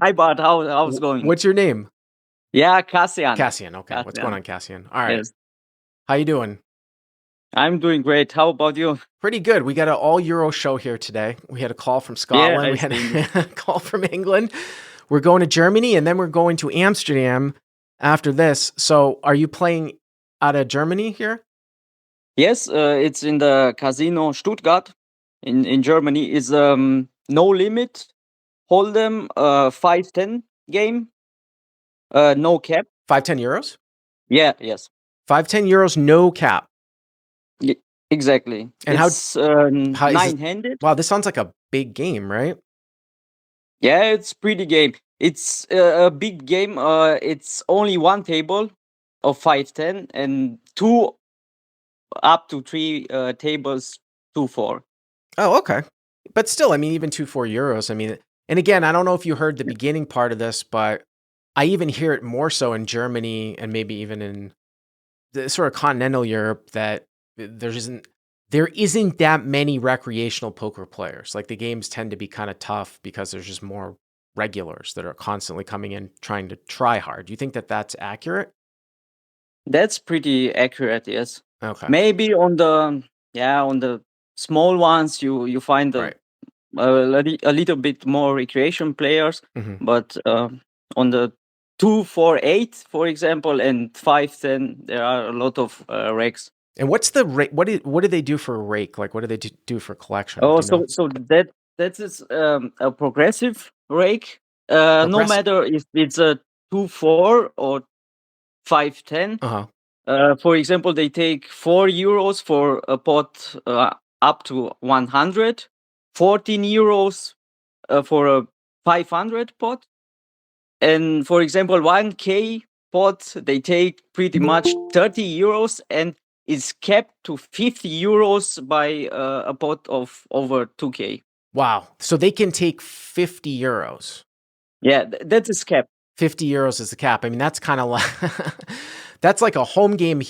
Hi, Bart. How's it going? What's your name? Yeah, Cassian. Cassian. Okay. What's going Cassian. on, Cassian? All right. Yes, How you doing? I'm doing great. How about you? Pretty good. We got an all Euro show here today. We had a call from Yeah, Scotland. I We had see. a call from England. We're going to Germany and then we're going to Amsterdam after this. So are you playing out of Germany here? Yes, it's in the Casino Stuttgart in Germany. Is no limit hold'em 5-10 game. No cap. 510 euros? Yeah, yes. 510 euros, no cap. Exactly. And It's how is it? nine-handed. Wow, this sounds like a big game, right? Yeah, it's pretty game. It's a big game. It's only one table of 5-10 and two up to three tables 2-4. Oh, okay. But still, I mean, even 4 euros. I mean, and again, I don't know if you heard the beginning part of this, but I even hear it more so in Germany and maybe even in the sort of continental Europe that there isn't that many recreational poker players. Like the games tend to be kind of tough because there's just more regulars that are constantly coming in trying to try hard. Do you think that that's accurate? That's pretty accurate, yes. Okay. Maybe on the small ones you find Right. a little bit more recreation players, Mhm. but on the 2-4-8, for example, and 5-10, there are a lot of recs. And what's the rake? What do they do for a rake? Like, what do they do for collection? Oh, Do you know? so that is a progressive rake. No Progressive. matter if it's a 2-4 or 5-10. Uh-huh. For example, they take 4 euros for a pot up to 100, 14 euros for a 500 pot, and for example, 1K pot they take pretty much 30 euros and is capped to 50 euros by a pot of over 2K. Wow. So they can take 50 euros. Yeah, that is capped. 50 euros is the cap. I mean, that's kind of like, that's like a home game.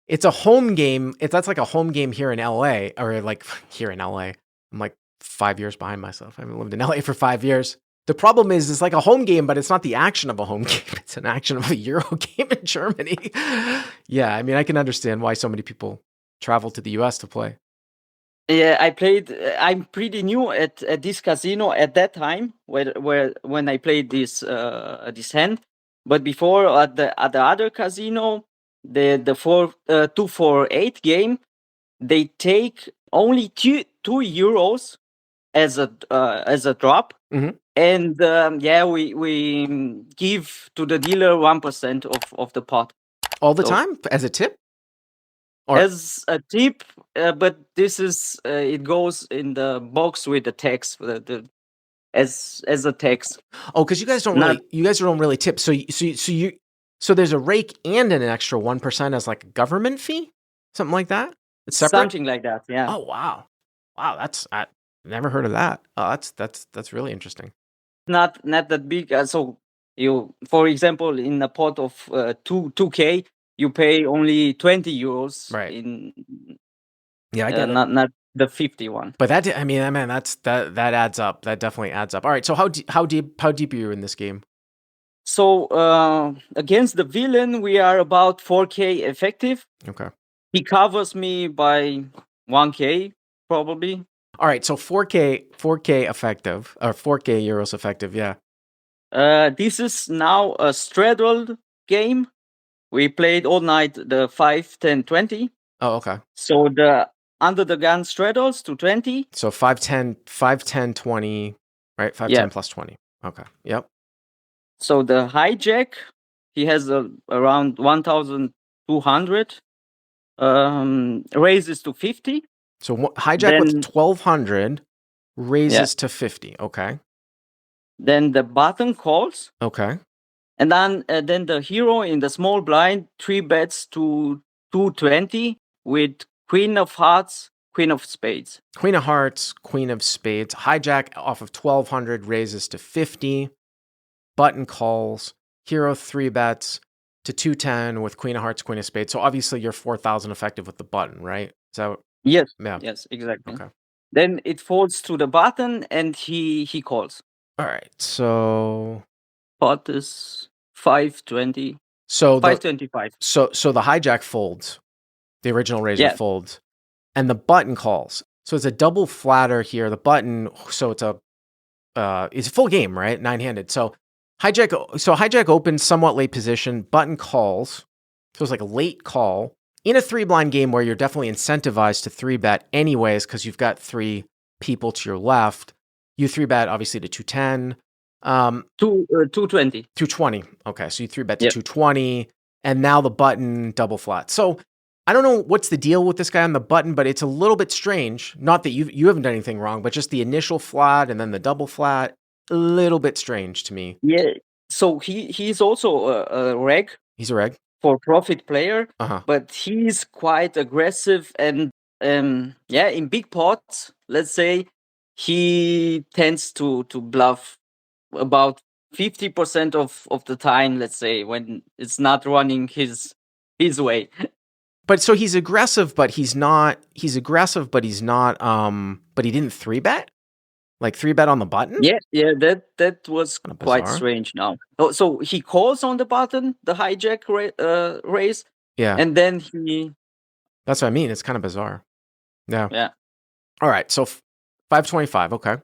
It's a home game. That's like a home game here in LA, or like here in LA. I'm like 5 years behind myself. I haven't lived in LA for 5 years. The problem is it's like a home game, but it's not the action of a home game. It's an action of a Euro game in Germany. Yeah, I mean, I can understand why so many people travel to the US to play. Yeah, I played. I'm pretty new at this casino at that time, when I played this hand. But before at the other casino, the 2-4-8 game, they take only 2 euros as a drop, Mhm. and yeah, we give to the dealer 1% of the pot. All the So time as a tip? Or as a tip, but this is it goes in the box with the text, as a text. oh, because Not you guys don't really tip. So there's a rake and an extra 1% as like a government fee, something like that. It's separate. something like that. Yeah, Oh wow, wow, I never heard of that. Oh, that's really interesting. not that big. So you, for example, in a pot of 2K, you pay only 20 euros Right. in Yeah, I get it. not the 51. But I mean, man, that adds up. That definitely adds up. All right. So how deep are you in this game? So against the villain, we are about 4K effective. Okay. He covers me by 1K probably. All right. So 4K effective, or 4K euros effective. Yeah. This is now a straddled game. We played all night the 5-10-20. Oh, okay. So the under the gun straddles to 20. So 510, 20, right? 510 Yeah. plus 20. Okay. Yep. So the hijack, he has around 1,200. Raises to 50. So hijack Then with 1,200 yeah. raises to 50. Okay. Then the button calls, Okay. and then the hero in the small blind 3 bets to 220 with Queen of Hearts, Queen of Spades. Queen of Hearts, Queen of Spades. Hijack off of 1,200 raises to 50. Button calls. Hero 3 bets to 210 with Queen of Hearts, Queen of Spades. So obviously you're 4,000 effective with the button, right? So Yes. yeah. Yes, exactly. Okay. Then it folds to the button and he calls. All right. So pot is 520, So the 525. so the hijack folds, the original razor Yeah. folds, and the button calls. So it's a double flatter here. The button, so it's a full game, right? 9-handed. So hijack opens somewhat late position, button calls. So it's like a late call in a 3-blind game where you're definitely incentivized to 3-bet anyways because you've got 3 people to your left. You 3-bet obviously to 210. 220. 220. Okay, so you 3-bet to Yep. 220, and now the button double flat. So I don't know what's the deal with this guy on the button, but it's a little bit strange. Not that you haven't done anything wrong, but just the initial flat and then the double flat, a little bit strange to me. Yeah. So he's also a reg He's a reg. for profit player, Uh-huh. but he's quite aggressive and in big pots, let's say, he tends to bluff about 50% of the time, let's say, when it's not running his way. But so he's aggressive, but he's not but he didn't 3-bet? Like 3-bet on the button? Yeah, that was Kinda quite bizarre. strange now. Oh, so he calls on the button, the hijack raise, Yeah. and then he That's what I mean. It's kind of bizarre. Yeah. yeah. All right. So 525. Okay.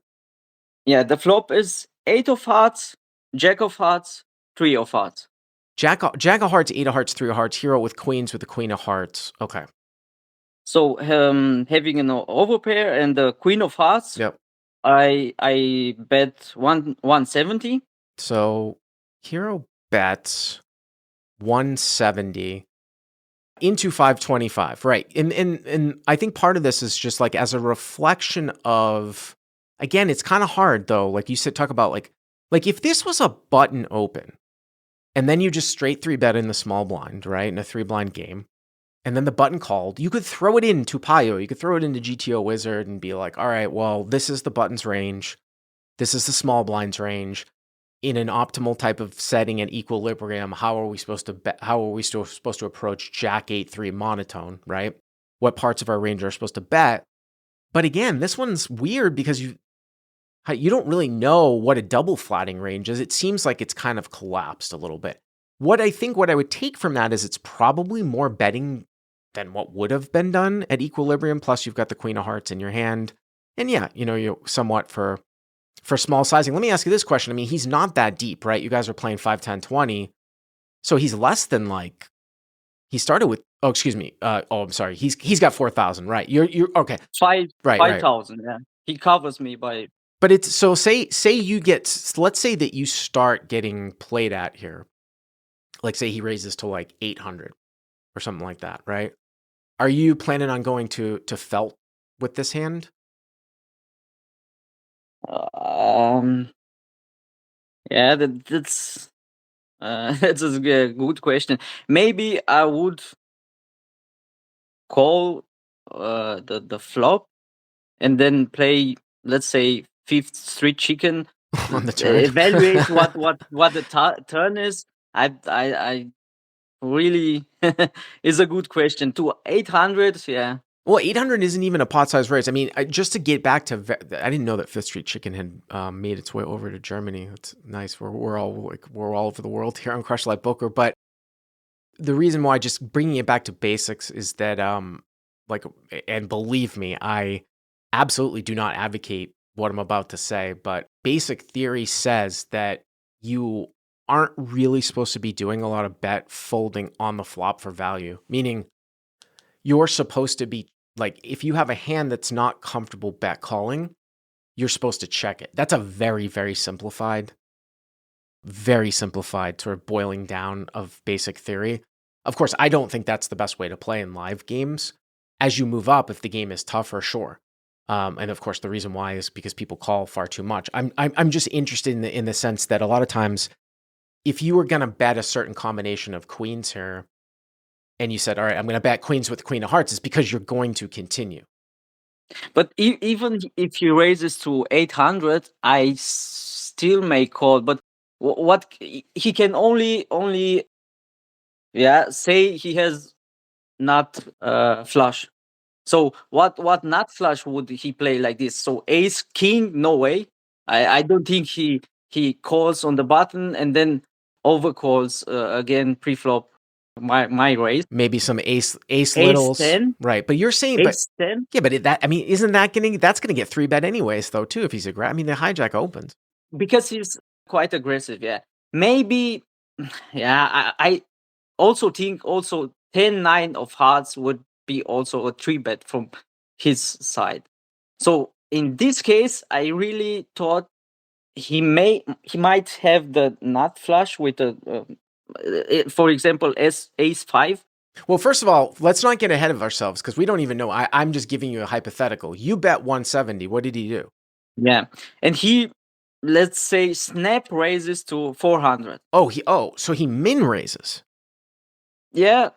Yeah, the flop is 8 of hearts, jack of hearts, 3 of hearts. Jack of hearts, 8 of hearts, 3 of hearts, hero with queens with the queen of hearts. Okay. So having an overpair and the queen of hearts, Yep. I bet 170. So hero bets 170 into 525. Right. And I think part of this is just like as a reflection of, again, it's kind of hard though. Like you said, talk about like if this was a button open and then you just straight 3-bet in the small blind, right? In a 3-blind game. And then the button called, you could throw it into Payo. You could throw it into GTO Wizard and be like, all right, well, this is the button's range. This is the small blind's range. In an optimal type of setting and equilibrium, how are we supposed to approach Jack 8-3 monotone, right? What parts of our range are supposed to bet? But again, this one's weird because you don't really know what a double flatting range is. It seems like it's kind of collapsed a little bit. What I would take from that is it's probably more betting than what would have been done at equilibrium. Plus, you've got the queen of hearts in your hand. And yeah, you somewhat for small sizing. Let me ask you this question. I mean, he's not that deep, right? You guys are playing 5, 10, 20. So he's less than like, he started with, oh, excuse me. I'm sorry. He's got 4,000, right? You're okay. 5,000, yeah. He covers me by. But it's, so say you get, let's say that you start getting played at here. Like say he raises to like 800 or something like that, right? Are you planning on going to felt with this hand? Yeah, that's that's a good question. Maybe I would call the flop and then play, let's say, fifth street chicken. On the turn. Evaluate what the turn is. I really is a good question. To 800, yeah. Well, 800 isn't even a pot size raise. I mean, just to get back to, I didn't know that Fifth Street Chicken had made its way over to Germany. That's nice. We're all over the world here on Crush Life Poker. But the reason why, just bringing it back to basics, is that and believe me, I absolutely do not advocate what I'm about to say, but basic theory says that you aren't really supposed to be doing a lot of bet folding on the flop for value, meaning you're supposed to be, like, if you have a hand that's not comfortable bet calling, you're supposed to check it. That's a very, very simplified sort of boiling down of basic theory. Of course, I don't think that's the best way to play in live games. As you move up, if the game is tougher, sure. And of course, the reason why is because people call far too much. I'm just interested in the sense that a lot of times, if you were going to bet a certain combination of queens here, and you said, all right, I'm going to bet queens with the queen of hearts, it's because you're going to continue. But even if he raises to 800, I still may call. But what he can only say he has not flush. So what not flush would he play like this? So ace king, no way. I don't think he he calls on the button and then overcalls again preflop my raise. Maybe some ace Ace littles, 10, right? But you're saying, but ace 10. yeah, but isn't that that's gonna get 3-bet anyways, though, too, if he's I mean, the hijack opens. Because he's quite aggressive, yeah. Maybe, yeah, I also think also 10-9 of hearts would be also a 3-bet from his side. So in this case, I really thought he might have the nut flush with the, for example, ace 5. Well, first of all, let's not get ahead of ourselves because we don't even know. I'm just giving you a hypothetical. You bet 170. What did he do? Yeah, and he, let's say, snap raises to 400. So he min raises. Yeah,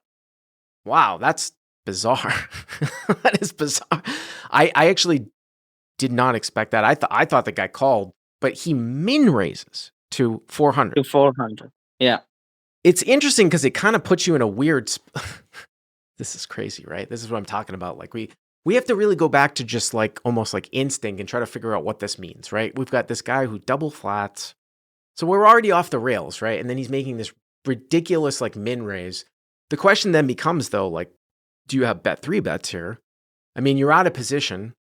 Wow, that's bizarre. That is bizarre. I actually did not expect that. I thought the guy called, but he min raises to 400. to 400. Yeah. It's interesting because it kind of puts you in a weird. This is crazy, right? This is what I'm talking about. Like we have to really go back to just like almost like instinct and try to figure out what this means, right? We've got this guy who double flats, so we're already off the rails, right? And then he's making this ridiculous like min raise. The question then becomes though, like, do you have bet 3-bets here? I mean, you're out of position,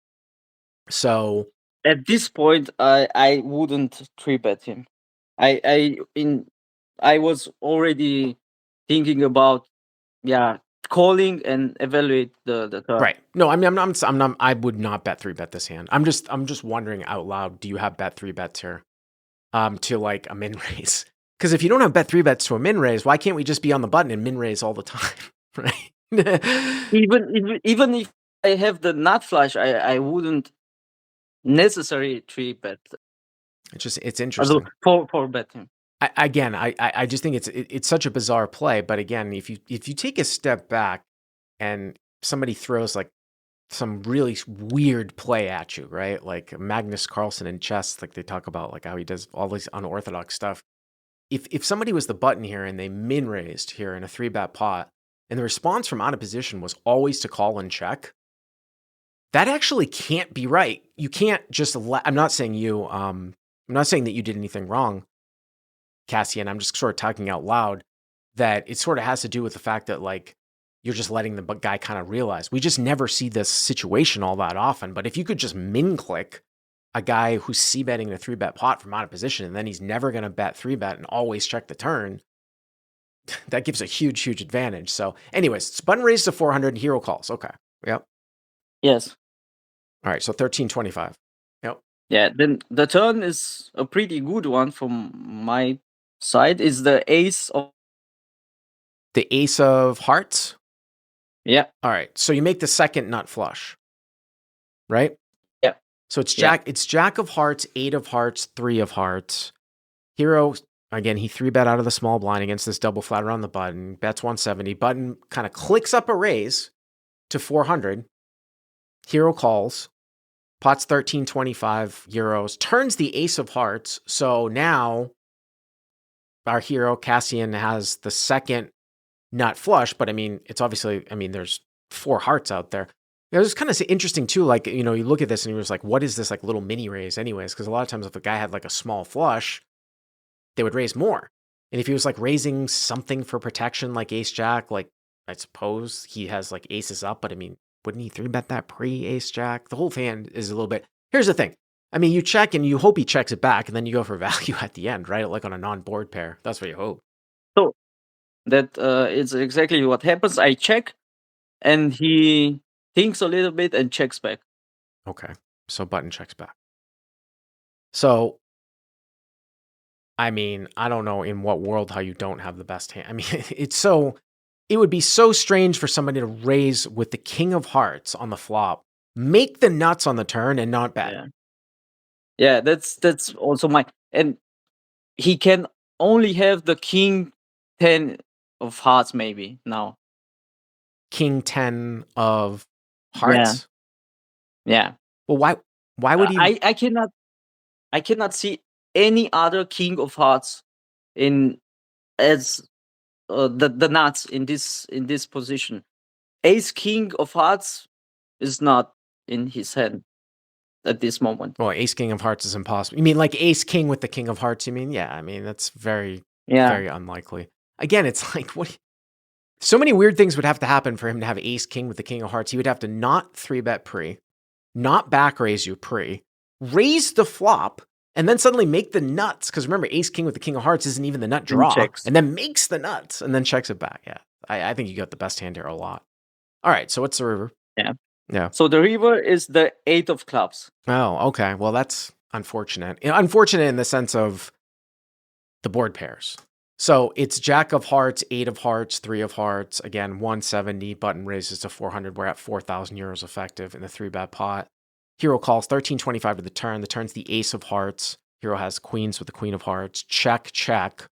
so At this point, I wouldn't 3-bet him. I was already thinking about calling and evaluate the turn. right. No, I mean, I'm not. I would not bet 3-bet this hand. I'm just wondering out loud. Do you have bet 3-bets here, to like a min raise? Because if you don't have bet 3-bets to a min raise, why can't we just be on the button and min raise all the time, right? Even if I have the nut flush, I wouldn't necessarily 3-bet. It's interesting. Also 4-bet him. I just think it's such a bizarre play. But again, if you take a step back and somebody throws like some really weird play at you, right? Like Magnus Carlsen in chess, like they talk about like how he does all this unorthodox stuff. If somebody was the button here and they min raised here in a 3-bet pot, and the response from out of position was always to call and check, that actually can't be right. You can't just I'm not saying you, I'm not saying that you did anything wrong, Cassian. I'm just sort of talking out loud that it sort of has to do with the fact that like you're just letting the guy kind of realize. We just never see this situation all that often. But if you could just min click a guy who's c-betting in a 3-bet pot from out of position, and then he's never going to bet 3-bet and always check the turn, that gives a huge, huge advantage. So anyways, button raised to 400, hero calls. Okay. Yep. Yes. All right. So 1325. Yep. Yeah, then the turn is a pretty good one from my side. Is the ace of hearts. Yeah. All right. So you make the second nut flush, right? Yeah. So it's jack of hearts, 8 of hearts, 3 of hearts. Hero, again, he 3-bet out of the small blind against this double flat around the button. Bets 170. Button kind of clicks up a raise to 400. Hero calls. Pot's 1325 euros. Turns the ace of hearts. So now our hero, Cassian, has the second nut flush. But I mean, it's obviously, there's 4 hearts out there. It was kind of interesting too. Like, you look at this and you're just like, what is this like little mini raise anyways? Because a lot of times if a guy had like a small flush, they would raise more. And if he was like raising something for protection, like ace jack, like I suppose he has like aces up, but I mean, wouldn't he 3-bet that pre ace jack? The whole hand is a little bit. Here's the thing. I mean, you check and you hope he checks it back, and then you go for value at the end, right? Like on a non-board pair. That's what you hope. So that is exactly what happens. I check, and he thinks a little bit and checks back. Okay. So button checks back. So, I mean, I don't know in what world how you don't have the best hand. I mean, it would be so strange for somebody to raise with the king of hearts on the flop, make the nuts on the turn and not bet. Yeah, that's also and he can only have the king 10 of hearts maybe now. King 10 of hearts? Yeah. Well, why would he? I cannot see any other king of hearts as the nuts in this position. Ace king of hearts is not in his hand. at this moment. Well, ace king of hearts is impossible. You mean like ace king with the king of hearts? You mean? Yeah, I mean that's very, Yeah. very unlikely. Again, it's like what? So many weird things would have to happen for him to have ace king with the king of hearts. He would have to not 3-bet pre, not back raise you pre, raise the flop, and then suddenly make the nuts. Because remember, ace king with the king of hearts isn't even the nut draw, checks. and then makes the nuts and then checks it back. Yeah, I think you got the best hand here a lot. All right, so what's the river? Yeah. Yeah. So the river is the 8 of clubs. Oh, okay. Well, that's unfortunate. Unfortunate in the sense of the board pairs. So it's jack of hearts, 8 of hearts, 3 of hearts. Again, 170, button raises to 400. We're at 4,000 euros effective in the 3-bet pot. Hero calls 1325 to the turn. The turn's the ace of hearts. Hero has queens with the queen of hearts. Check, check.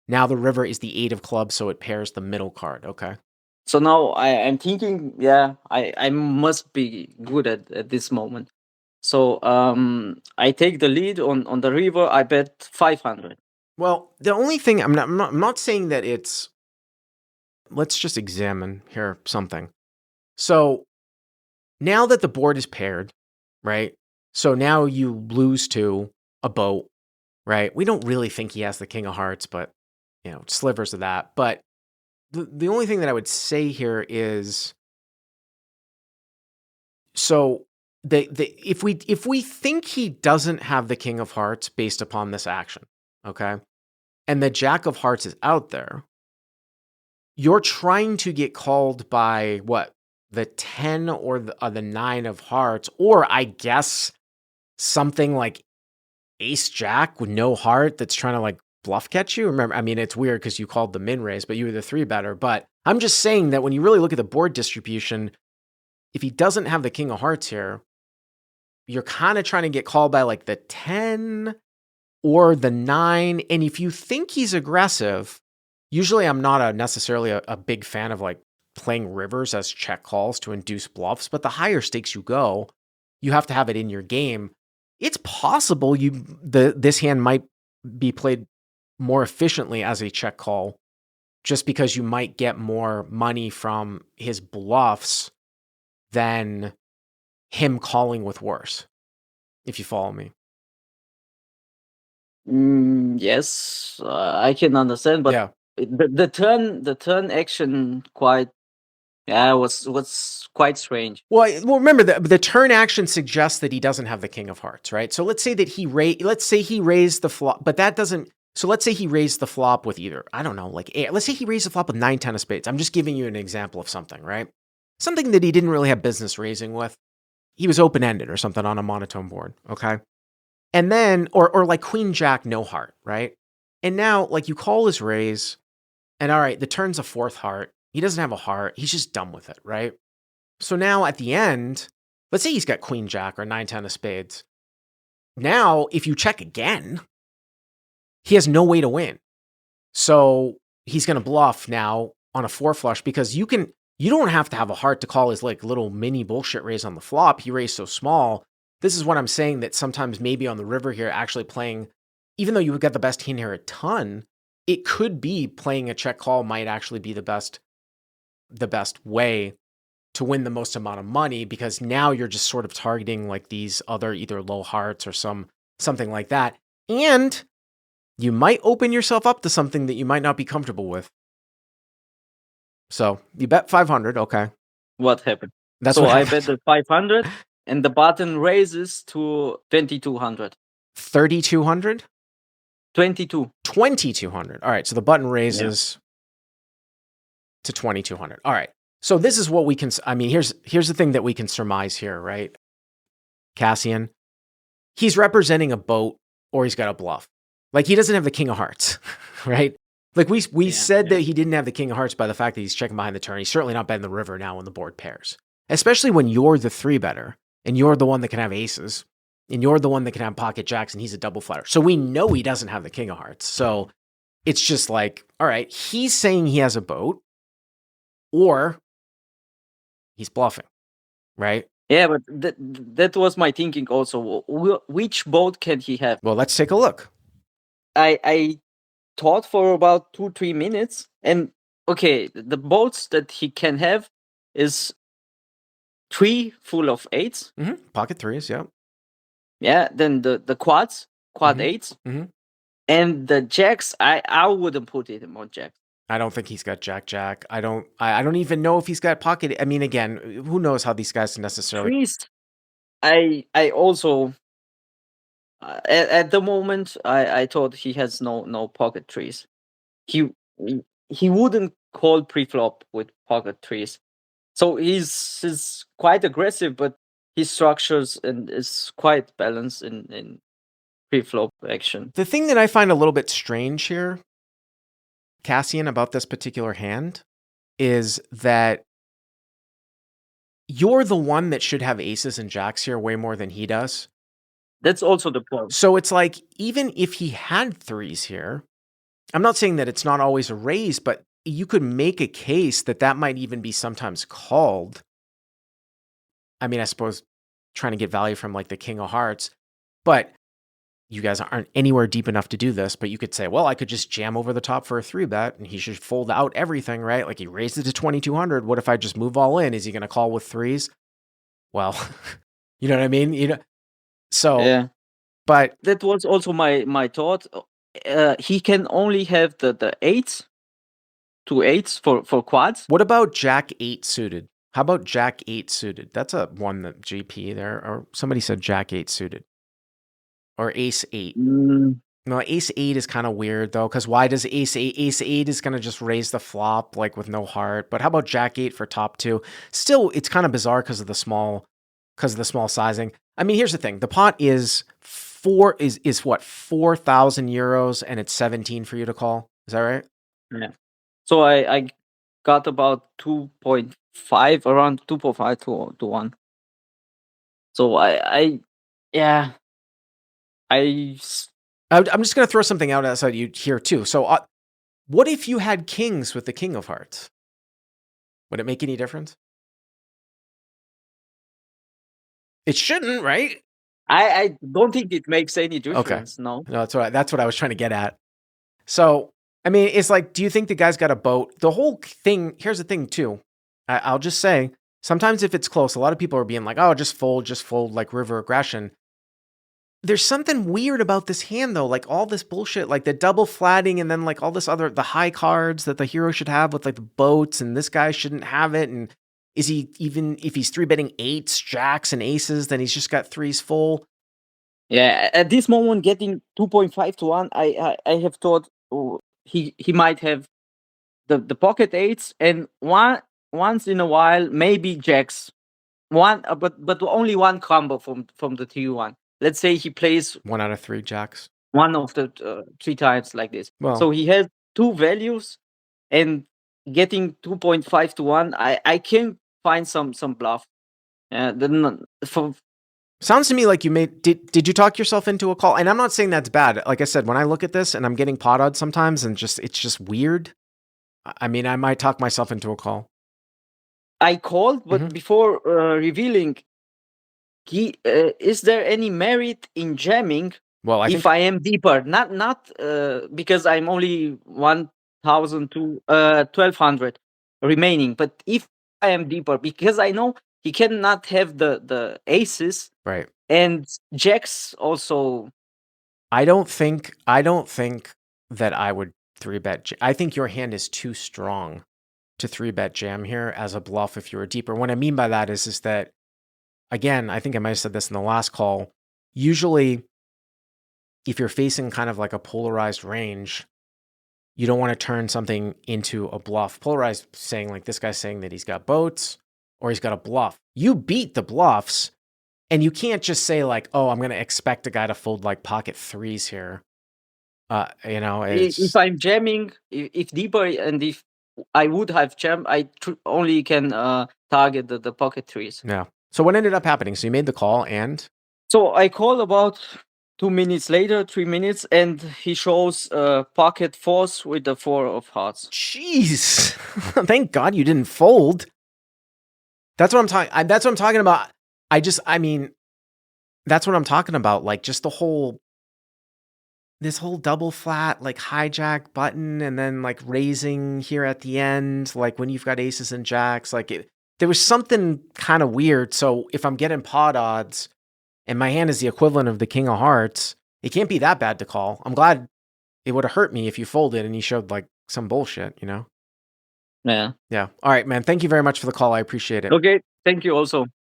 Now the river is the 8 of clubs, so it pairs the middle card. Okay. So now I'm thinking, I must be good at this moment. So I take the lead on the river. I bet 500. Well, the only thing I'm not saying that it's. Let's just examine here something. So now that the board is paired, right? So now you lose to a boat, right? We don't really think he has the king of hearts, but slivers of that. But the only thing that I would say here is, so if we think he doesn't have the king of hearts based upon this action, okay, and the jack of hearts is out there, you're trying to get called by what? The 10 or the 9 of hearts, or I guess something like ace jack with no heart that's trying to like bluff catch you. Remember, I mean, it's weird because you called the min raise, but you were the 3-better. But I'm just saying that when you really look at the board distribution, if he doesn't have the king of hearts here, you're kind of trying to get called by like the 10 or the 9. And if you think he's aggressive, usually I'm not necessarily a big fan of like playing rivers as check calls to induce bluffs, but the higher stakes you go, you have to have it in your game. It's possible this hand might be played more efficiently as a check call, just because you might get more money from his bluffs than him calling with worse, if you follow me. Yes, I can understand, but Yeah. the turn action was quite strange. Well, remember the turn action suggests that he doesn't have the king of hearts, right? So let's say that he raised the flop, but that doesn't. So let's say he raised the flop with either, I don't know, like let's say he raised the flop with 9, 10 of spades. I'm just giving you an example of something, right? Something that he didn't really have business raising with. He was open-ended or something on a monotone board, okay? And then, or like queen jack, no heart, right? And now, like, you call his raise, and all right, the turn's a 4th heart. He doesn't have a heart. He's just done with it, right? So now at the end, let's say he's got queen jack or 9, 10 of spades. Now, if you check again, he has no way to win. So he's going to bluff now on a 4 flush, because you don't have to have a heart to call his like little mini bullshit raise on the flop. He raised so small. This is what I'm saying, that sometimes maybe on the river here, actually playing, even though you got the best hand here a ton, it could be playing a check call might actually be the best way to win the most amount of money, because now you're just sort of targeting like these other either low hearts or something like that. And you might open yourself up to something that you might not be comfortable with. So you bet 500. Okay. What happened? That's so what I happened. bet the 500 and the button raises to 2200. 3,200? 22. 2,200. All right. So the button raises to 2,200. All right. So this is what we can, I mean, here's the thing that we can surmise here, right? Cassian, he's representing a boat, or he's got a bluff. Like, he doesn't have the king of hearts, right? Like we said that he didn't have the king of hearts by the fact that he's checking behind the turn. He's certainly not betting the river now when the board pairs, especially when you're the 3-better and you're the one that can have aces and you're the one that can have pocket jacks and he's a double flatter. So we know he doesn't have the king of hearts. So it's just like, all right, he's saying he has a boat, or he's bluffing, right? Yeah, but that was my thinking also. Which boat can he have? Well, let's take a look. I thought for about 2-3 minutes, and okay, the boats that he can have is 3 full of 8s. Pocket 3s, yeah. Yeah, then the quad Mhm. eights, Mhm. and the jacks. I wouldn't put it on jacks. I don't think he's got jack. I don't even know if he's got pocket. I mean, again, who knows how these guys necessarily. Trees. I also at the moment I thought he has no pocket trees. He he wouldn't call preflop with pocket trees. So he's quite aggressive, but he structures and is quite balanced in preflop action. The thing that I find a little bit strange here, Cassian, about this particular hand is that you're the one that should have aces and jacks here way more than he does. That's also the point. So it's like, even if he had threes here, I'm not saying that it's not always a raise, but you could make a case that that might even be sometimes called. I mean, I suppose trying to get value from like the king of hearts, but you guys aren't anywhere deep enough to do this. But you could say, well, I could just jam over the top for a 3-bet and he should fold out everything, right? Like he raised it to 2,200. What if I just move all in? Is he going to call with threes? Well, you know what I mean? So, Yeah, but that was also my thought. He can only have the eights, 2 8s for quads. what about Jack 8 suited? How about Jack 8 suited? That's a one that GP there, or somebody said Jack 8 suited. Or Ace 8. No, Ace 8 is kind of weird though, because why does Ace 8? Ace 8 is going to just raise the flop like with no heart. But how about Jack 8 for top 2? Still, it's kind of bizarre because of the small sizing. I mean, here's the thing: the pot is what, 4,000 euros, and it's 17 for you to call. Is that right? Yeah. So I got about 2.5, around 2.5 to 1. So yeah, I'm just going to throw something out outside you here too. So, what if you had kings with the king of hearts? Would it make any difference? It shouldn't, right? I don't think it makes any Okay. difference. No. No, that's what I was trying to get at. So, I mean, it's like, do you think the guy's got a boat? The whole thing, here's the thing too. I'll just say, sometimes if it's close, a lot of people are being like, oh, just fold, like river aggression. There's something weird about this hand though, like all this bullshit, like the double flatting and then like all this other, the high cards that the hero should have with like the boats, and this guy shouldn't have it. And is he, even if he's 3-betting 8s, jacks, and aces, then he's just got 3s full? Yeah, at this moment, getting 2.5 to 1, I have thought he might have the pocket 8s, and once in a while maybe jacks. But only one combo from the T1. Let's say he plays 1 out of 3 jacks. one of the 3 times like this. Well, So he has 2 values, and getting 2.5 to 1, I can find some bluff. Then for sounds to me like you made, did you talk yourself into a call? And I'm not saying that's bad. Like I said, when I look at this and I'm getting pot odds sometimes and it's just weird. I mean, I might talk myself into a call. I called, but before revealing, is there any merit in jamming? Well, if I am deeper, not because I'm only 1,000 to 1,200 remaining, but if I am deeper, because I know he cannot have the aces, right, and jacks also. I don't think that I would 3-bet. I think your hand is too strong to 3-bet jam here as a bluff if you were deeper. What I mean by that is that, again, I think I might have said this in the last call. Usually, if you're facing kind of like a polarized range, you don't want to turn something into a bluff. Polarized saying like this guy's saying that he's got boats or he's got a bluff. You beat the bluffs, and you can't just say like, oh, I'm going to expect a guy to fold like pocket 3s here. If I'm jamming, if deeper, and if I would have jammed, I only can target the pocket 3s. Yeah. So what ended up happening? So you made the call, and so I call about 2 minutes later, 3 minutes, and he shows pocket 4s with the 4 of hearts. Jeez. Thank God you didn't fold. That's what I'm talking. That's what I'm talking about. That's what I'm talking about. Like just this whole double flat, like hijack button, and then like raising here at the end, like when you've got aces and jacks, there was something kind of weird. So if I'm getting pot odds, and my hand is the equivalent of the king of hearts, it can't be that bad to call. I'm glad it would have hurt me if you folded and you showed like some bullshit, you know? Yeah. Yeah. All right, man. Thank you very much for the call. I appreciate it. Okay. Thank you also.